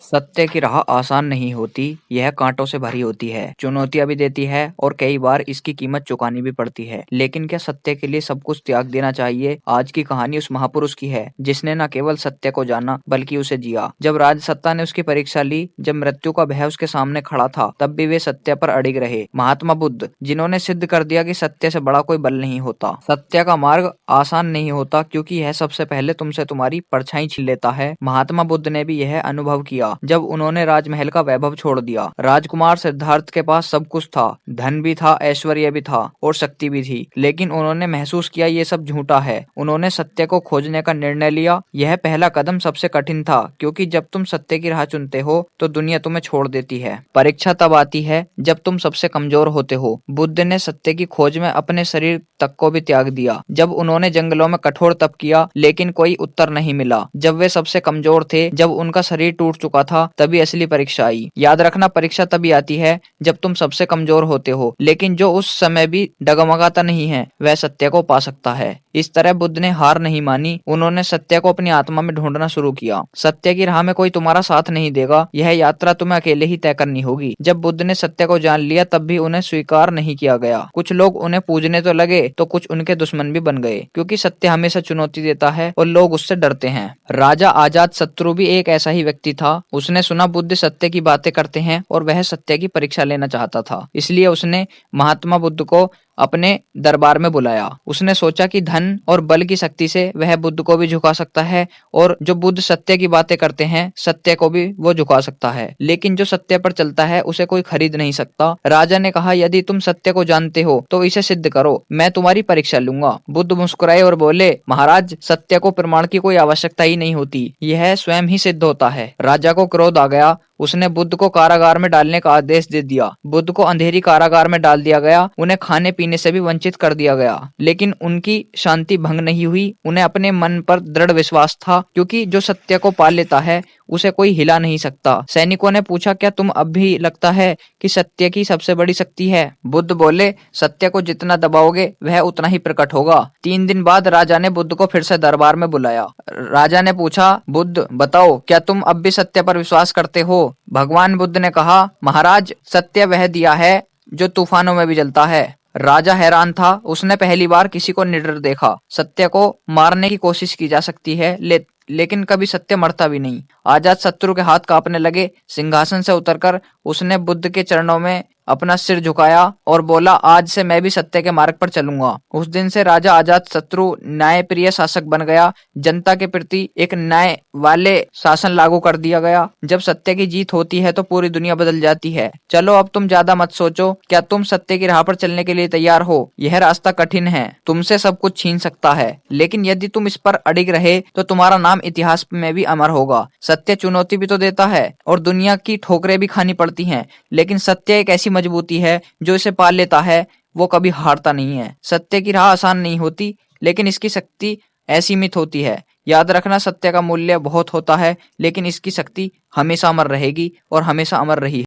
सत्य की राह आसान नहीं होती, यह कांटों से भरी होती है, चुनौतियां भी देती है और कई बार इसकी कीमत चुकानी भी पड़ती है। लेकिन क्या सत्य के लिए सब कुछ त्याग देना चाहिए? आज की कहानी उस महापुरुष की है जिसने न केवल सत्य को जाना बल्कि उसे जिया। जब राजसत्ता ने उसकी परीक्षा ली, जब मृत्यु का भय उसके सामने खड़ा था, तब भी वे सत्य पर अड़िग रहे। महात्मा बुद्ध, जिन्होंने सिद्ध कर दिया कि सत्य से बड़ा कोई बल नहीं होता। सत्य का मार्ग आसान नहीं होता क्योंकि यह सबसे पहले तुमसे तुम्हारी परछाई छीन लेता है। महात्मा बुद्ध ने भी यह अनुभव किया जब उन्होंने राजमहल का वैभव छोड़ दिया। राजकुमार सिद्धार्थ के पास सब कुछ था, धन भी था, ऐश्वर्य भी था और शक्ति भी थी, लेकिन उन्होंने महसूस किया ये सब झूठा है। उन्होंने सत्य को खोजने का निर्णय लिया। यह पहला कदम सबसे कठिन था क्योंकि जब तुम सत्य की राह चुनते हो तो दुनिया तुम्हें छोड़ देती है। परीक्षा तब आती है जब तुम सबसे कमजोर होते हो। बुद्ध ने सत्य की खोज में अपने शरीर तक को भी त्याग दिया। जब उन्होंने जंगलों में कठोर तप किया लेकिन कोई उत्तर नहीं मिला। जब वे सबसे कमजोर थे, जब उनका शरीर टूट चुका था, तभी असली परीक्षा आई। याद रखना, परीक्षा तभी आती है जब तुम सबसे कमजोर होते हो, लेकिन जो उस समय भी डगमगाता नहीं है वह सत्य को पा सकता है। इस तरह बुद्ध ने हार नहीं मानी। उन्होंने सत्य को अपनी आत्मा में ढूंढना शुरू किया। सत्य की राह में कोई तुम्हारा साथ नहीं देगा, यह यात्रा तुम्हें अकेले ही तय करनी होगी। जब बुद्ध ने सत्य को जान लिया तब भी उन्हें स्वीकार नहीं किया गया। कुछ लोग उन्हें पूजने तो लगे तो कुछ उनके दुश्मन भी बन गए, क्योंकि सत्य हमेशा चुनौती देता है और लोग उससे डरते हैं। राजा अजात शत्रु भी एक ऐसा ही व्यक्ति था। उसने सुना बुद्ध सत्य की बातें करते हैं और वह सत्य की परीक्षा लेना चाहता था, इसलिए उसने महात्मा बुद्ध को अपने दरबार में बुलाया। उसने सोचा कि धन और बल की शक्ति से वह बुद्ध को भी झुका सकता है और जो बुद्ध सत्य की बातें करते हैं, सत्य को भी वो झुका सकता है, लेकिन जो सत्य पर चलता है उसे कोई खरीद नहीं सकता। राजा ने कहा, यदि तुम सत्य को जानते हो तो इसे सिद्ध करो, मैं तुम्हारी परीक्षा लूंगा। बुद्ध मुस्कुराए और बोले, महाराज, सत्य को प्रमाण की कोई आवश्यकता ही नहीं होती, यह स्वयं ही सिद्ध होता है। राजा को क्रोध आ गया। उसने बुद्ध को कारागार में डालने का आदेश दे दिया। बुद्ध को अंधेरी कारागार में डाल दिया गया। उन्हें खाने पीने से भी वंचित कर दिया गया, लेकिन उनकी शांति भंग नहीं हुई। उन्हें अपने मन पर दृढ़ विश्वास था, क्योंकि जो सत्य को पा लेता है उसे कोई हिला नहीं सकता। सैनिकों ने पूछा, क्या तुम अब भी लगता है कि सत्य की सबसे बड़ी शक्ति है? बुद्ध बोले, सत्य को जितना दबाओगे वह उतना ही प्रकट होगा। 3 दिन बाद राजा ने बुद्ध को फिर से दरबार में बुलाया। राजा ने पूछा, बुद्ध बताओ, क्या तुम अब भी सत्य पर विश्वास करते हो? भगवान बुद्ध ने कहा, महाराज, सत्य वह दिया है जो तूफानों में भी जलता है। राजा हैरान था। उसने पहली बार किसी को निडर देखा। सत्य को मारने की कोशिश की जा सकती है, लेकिन कभी सत्य मरता भी नहीं। अजात शत्रु के हाथ कांपने लगे। सिंहासन से उतरकर उसने बुद्ध के चरणों में अपना सिर झुकाया और बोला, आज से मैं भी सत्य के मार्ग पर चलूंगा। उस दिन से राजा अजात शत्रु न्यायप्रिय शासक बन गया। जनता के प्रति एक न्याय वाले शासन लागू कर दिया गया। जब सत्य की जीत होती है तो पूरी दुनिया बदल जाती है। चलो, अब तुम ज्यादा मत सोचो। क्या तुम सत्य की राह पर चलने के लिए तैयार हो? यह रास्ता कठिन है, तुमसे सब कुछ छीन सकता है, लेकिन यदि तुम इस पर अड़िग रहे तो तुम्हारा नाम इतिहास में भी अमर होगा। सत्य चुनौती भी तो देता है और दुनिया की ठोकरें भी खानी पड़ती हैं, लेकिन सत्य एक ऐसी मजबूती है जो इसे पा लेता है वो कभी हारता नहीं है। सत्य की राह आसान नहीं होती, लेकिन इसकी शक्ति असीमित होती है। याद रखना, सत्य का मूल्य बहुत होता है, लेकिन इसकी शक्ति हमेशा अमर रहेगी और हमेशा अमर रही है।